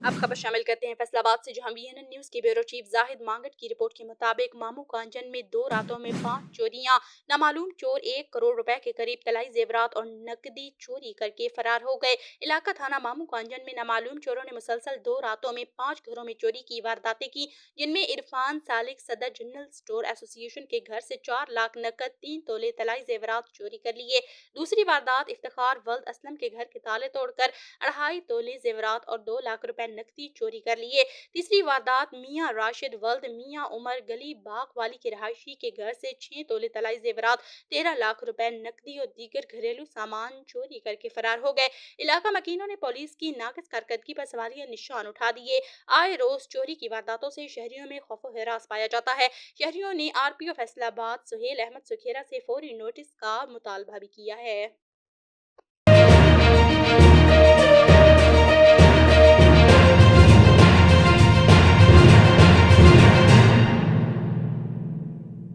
अब खबर शामिल करते हैं फैसलाबाद से, जहां VNN न्यूज के ब्यूरो चीफ जाहिद मांगट की रिपोर्ट के मुताबिक मामू कांजन में 2 रातों में 5 चोरियां। नामालूम चोर 1 करोड़ रुपए के करीब तलाई जेवरात और नकदी चोरी करके फरार हो गए। इलाका थाना मामू कांजन में नामालूम चोरों ने मुसलसल 2 रातों में 5 घरों में चोरी की वारदातें की, जिनमें इरफान सालिक सदर जनरल स्टोर एसोसिएशन के घर से 4 लाख नकद, 3 तोले तलाई जेवरात चोरी कर लिए। दूसरी वारदात इफ्तिखार वल्द असलम के घर के ताले तोड़कर 2.5 तोले जेवरात और 2 लाख रुपए नकदी चोरी कर लिए। तीसरी वारदात मियां राशिद वल्द मियां उमर गली बाग वाली के रहायशी के घर से 6 तोले तलाई जेवरात, 13 लाख रुपए नकदी और दीगर घरेलू सामान चोरी करके फरार हो गए। इलाका मकीनों ने पुलिस की नाकिस कारकर्दगी पर सवालिया निशान उठा दिए। आए रोज चोरी की वारदातों से शहरियों में खौफ हिरास पाया जाता है। शहरियों ने RPO फैसलाबाद सुहेल अहमद सुखेरा से फौरी नोटिस का मुतालबा भी किया है।